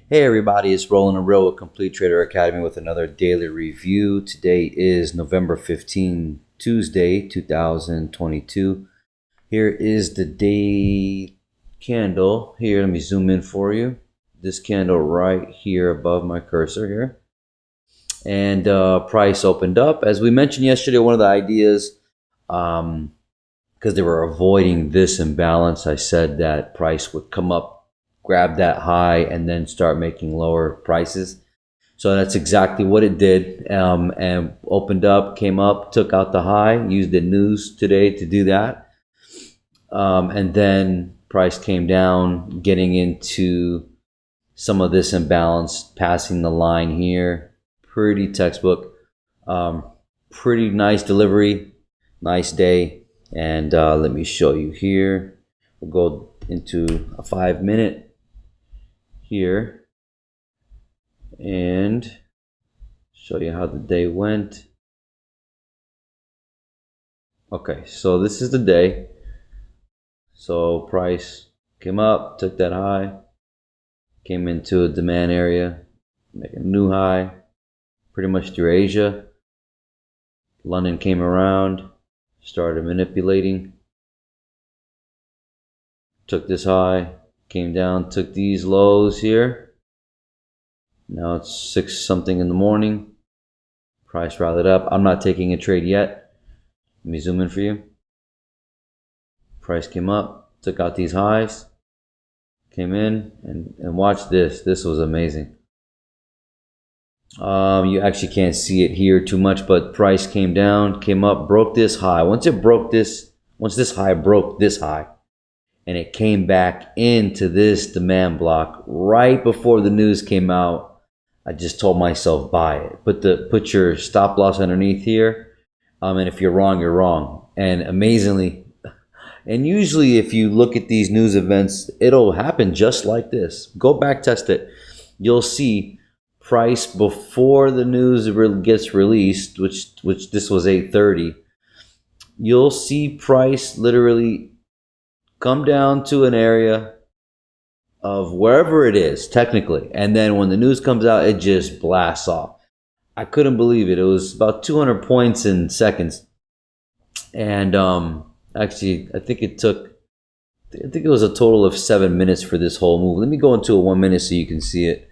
Hey everybody, it's Rolling a Real with Complete Trader Academy with another daily review. Today is November 15, Tuesday, 2022. Here is the day candle. Here, let me zoom in for you. This candle right here above my cursor here. And price opened up. As we mentioned yesterday, one of the ideas, because they were avoiding this imbalance, I said that price would come up, grab that high, and then start making lower prices. So that's exactly what it did, and opened up, came up, took out the high, used the news today to do that. And then price came down, getting into some of this imbalance, passing the line here. Pretty textbook. Pretty nice delivery, nice day. And let me show you here. We'll go into a 5-minute here and show you how the day went. Okay, so this is the day. So price came up, took that high, came into a demand area, make a new high, pretty much through Asia. London came around, started manipulating, took this high, came down, took these lows here. Now it's 6 something in the morning. Price rallied up. I'm not taking a trade yet. Let me zoom in for you. Price came up, took out these highs, came in, and watch this. This was amazing. You actually can't see it here too much, but price came down, came up, broke this high. Once this high broke this high, and it came back into this demand block right before the news came out, I just told myself buy it. Put your stop loss underneath here, and if you're wrong, you're wrong. And amazingly, and usually if you look at these news events, it'll happen just like this. Go back, test it. You'll see price before the news gets released, which this was 8:30. You'll see price literally come down to an area of wherever it is technically, and then when the news comes out, it just blasts off. I couldn't believe it. It was about 200 points in seconds, and actually I think it was a total of 7 minutes for this whole move. Let me go into a 1 minute so you can see it,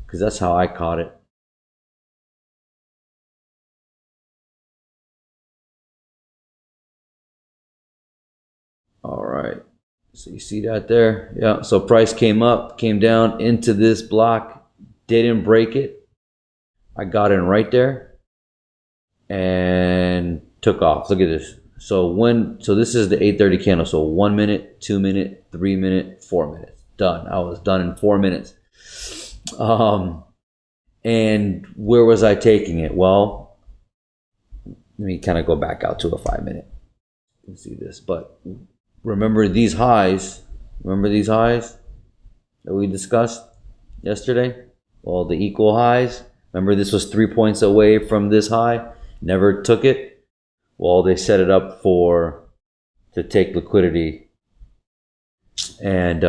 because that's how I caught it. All right, so you see that there? Yeah, so price came up, came down into this block, didn't break it. I got in right there and took off. Look at this. So this is the 8:30 candle. So 1 minute, 2 minute, 3 minute, 4 minutes. Done. I was done in 4 minutes. And where was I taking it? Well, let me kind of go back out to a 5 minute. You can see this, but remember these highs. Remember these highs that we discussed yesterday? Well, the equal highs. Remember this was 3 points away from this high. Never took it. Well, they set it up to take liquidity, and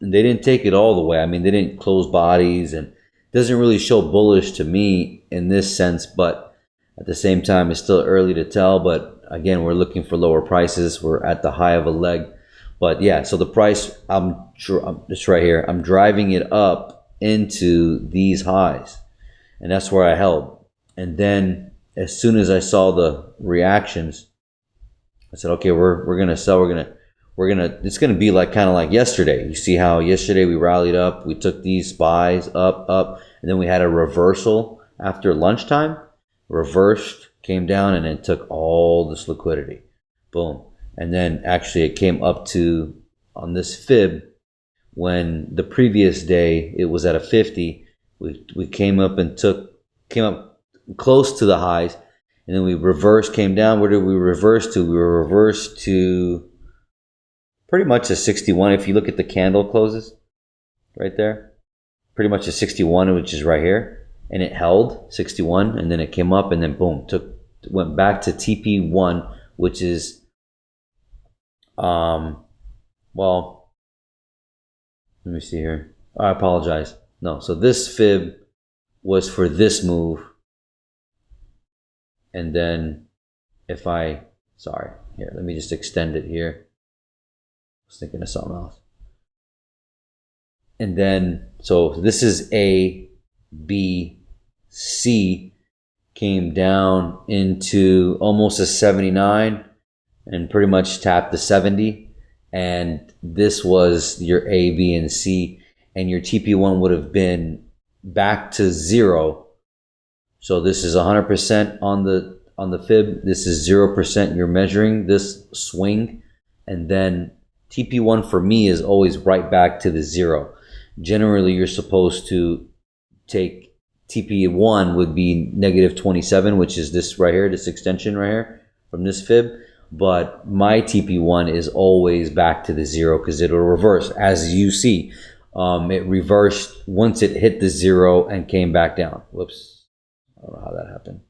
they didn't take it all the way. I mean, they didn't close bodies, and it doesn't really show bullish to me in this sense. But at the same time, it's still early to tell. But again, we're looking for lower prices. We're at the high of a leg. But yeah, so the price, it's right here. I'm driving it up into these highs, and that's where I held. And then as soon as I saw the reactions, I said, okay, we're gonna sell. It's gonna be like kind of like yesterday. You see how yesterday we rallied up, we took these buys up, and then we had a reversal after lunchtime. Reversed, came down, and then took all this liquidity. Boom. And then actually it came up to, on this fib, when the previous day it was at a 50, we came up close to the highs, and then we reversed, came down. Where did we reverse to? We were reversed to pretty much a 61. If you look at the candle closes right there, pretty much a 61, which is right here, and it held 61, and then it came up, and then boom, went back to TP1, which is well, let me see here. I apologize. No, so this fib was for this move. And then if sorry, here, let me just extend it here. I was thinking of something else. And then, so this is A, B, C, came down into almost a 79 and pretty much tapped the 70. And this was your A, B, and C. And your TP1 would have been back to 0. So this is 100% on the fib. This is 0% you're measuring this swing. And then TP1 for me is always right back to the 0. Generally, you're supposed to take TP1 would be negative 27, which is this right here, this extension right here from this fib. But my TP1 is always back to the 0 because it'll reverse. As you see, it reversed once it hit the 0 and came back down. Whoops. I don't know how that happened.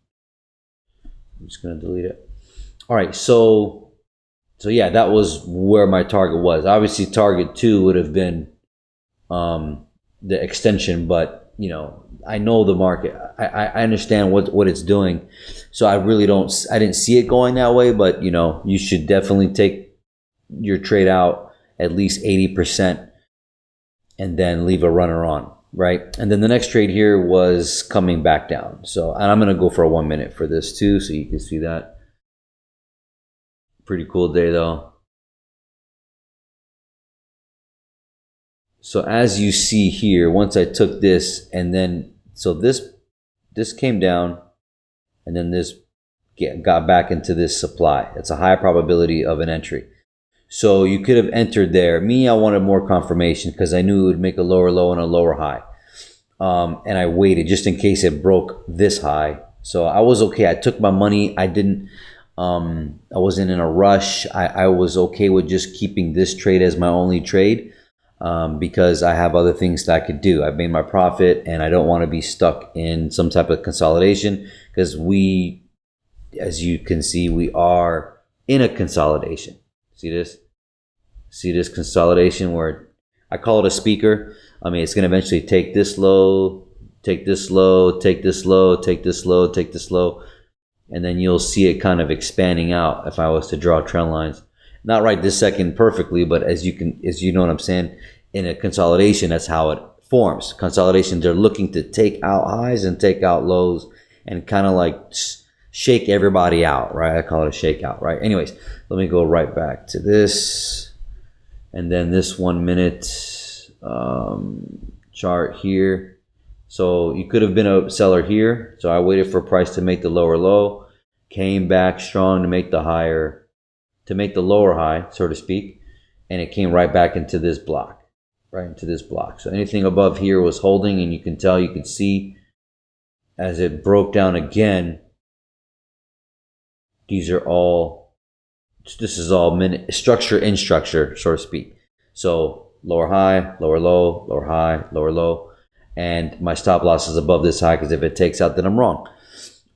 I'm just going to delete it. All right. So yeah, that was where my target was. Obviously, target 2 would have been the extension, but you know, I know the market. I understand what it's doing. So I didn't see it going that way, but you know, you should definitely take your trade out at least 80% and then leave a runner on, right? And then the next trade here was coming back down. So, and I'm going to go for a 1 minute for this too, so you can see that. Pretty cool day though. So as you see here, once I took this and then, so this came down and then this got back into this supply. It's a high probability of an entry. So you could have entered there. Me, I wanted more confirmation because I knew it would make a lower low and a lower high. And I waited just in case it broke this high. So I was okay. I took my money. I wasn't in a rush. I was okay with just keeping this trade as my only trade. Because I have other things that I could do. I've made my profit and I don't want to be stuck in some type of consolidation because as you can see, we are in a consolidation. See this? See this consolidation where I call it a speaker. I mean, it's going to eventually take this low, take this low, take this low, take this low, take this low. And then you'll see it kind of expanding out if I was to draw trend lines. Not right this second perfectly, but as you know what I'm saying, in a consolidation, that's how it forms. Consolidation, they're looking to take out highs and take out lows and kind of like shake everybody out, right? I call it a shakeout, right? Anyways, let me go right back to this. And then this 1 minute chart here. So you could have been a seller here. So I waited for price to make the lower low, came back strong to make the lower high, so to speak, and it came right back into this block, right into this block. So anything above here was holding, and you could see as it broke down again, this is all minute structure in structure, so to speak. So lower high, lower low, lower high, lower low, and my stop loss is above this high because if it takes out, then I'm wrong.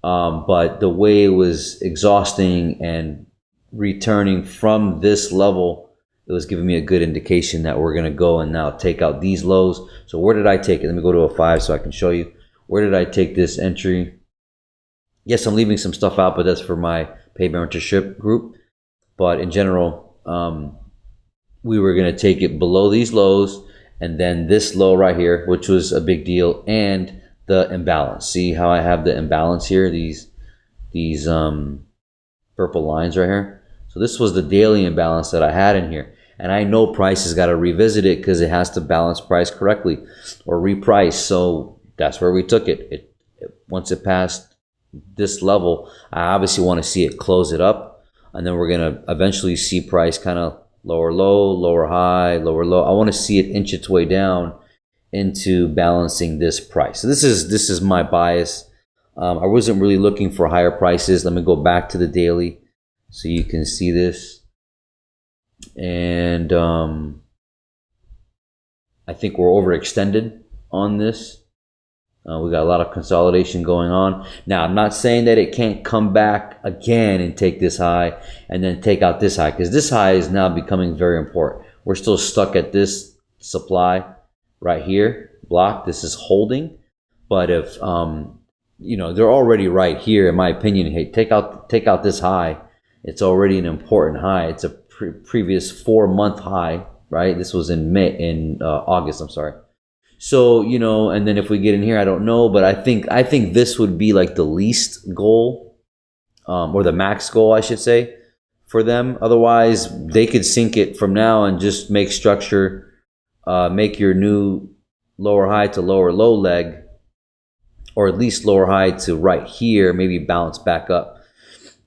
But the way it was exhausting and returning from this level, it was giving me a good indication that we're going to go and now take out these lows. So where did I take it? Let me go to a 5 so I can show you. Where did I take this entry? Yes, I'm leaving some stuff out, but that's for my paid mentorship group. But in general, we were going to take it below these lows and then this low right here, which was a big deal, and the imbalance. See how I have the imbalance here? These purple lines right here. So this was the daily imbalance that I had in here. And I know price has got to revisit it because it has to balance price correctly or reprice. So that's where we took it. Once it passed this level, I obviously want to see it close it up. And then we're going to eventually see price kind of lower low, lower high, lower low. I want to see it inch its way down into balancing this price. So this is my bias. I wasn't really looking for higher prices. Let me go back to the daily so you can see this. And I think we're overextended on this. We got a lot of consolidation going on. Now, I'm not saying that it can't come back again and take this high and then take out this high, because this high is now becoming very important. We're still stuck at this supply, right here, block. This is holding. But if, you know, they're already right here, in my opinion. Hey, take out this high. It's already an important high. It's a previous 4-month high, right? This was in August, I'm sorry. So, you know, and then if we get in here, I don't know, but I think this would be like the least goal, or the max goal, I should say, for them. Otherwise, they could sink it from now and just make structure, make your new lower high to lower low leg, or at least lower high to right here, maybe bounce back up,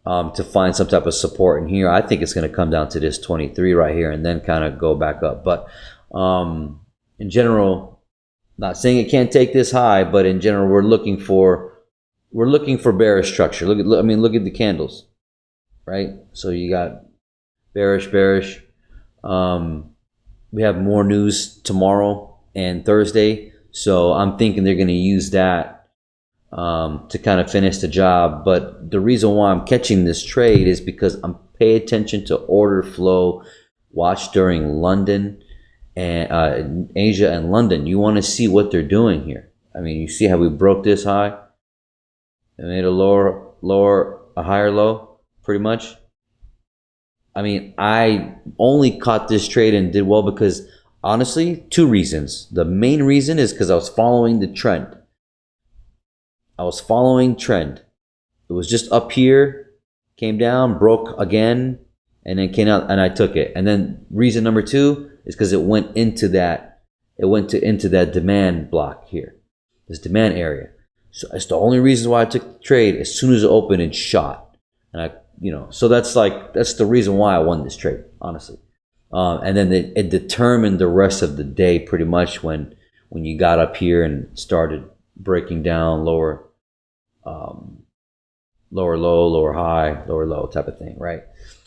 to find some type of support in here. I think it's going to come down to this 23 right here and then kind of go back up. But in general, not saying it can't take this high, but in general, we're looking for bearish structure. Look at the candles, right? So you got bearish. We have more news tomorrow and Thursday, so I'm thinking they're going to use that to kind of finish the job. But the reason why I'm catching this trade is because I'm paying attention to order flow. Watch during London and Asia and London. You want to see what they're doing here. I mean, you see how we broke this high and made a higher low, pretty much. I mean, I only caught this trade and did well because, honestly, 2 reasons. The main reason is because I was following the trend. I was following trend. It was just up here, came down, broke again, and then came out, and I took it. And then reason number 2 is because it went into that demand block here, this demand area. So it's the only reason why I took the trade. As soon as it opened, it shot, and so that's the reason why I won this trade, honestly. And then it determined the rest of the day pretty much when you got up here and started breaking down lower low, lower high, lower low type of thing, right?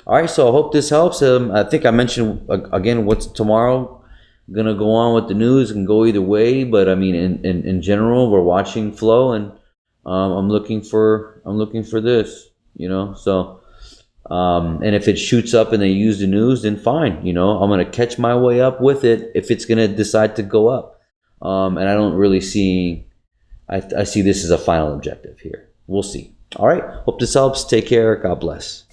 All right, so I hope this helps. I think I mentioned again what's tomorrow gonna go on with the news, and go either way, but I mean in general, we're watching flow, and I'm looking for this, so and if it shoots up and they use the news, then fine, I'm gonna catch my way up with it if it's gonna decide to go up. And I don't really see, I see this as a final objective here. We'll see. All right, hope this helps. Take care. God bless.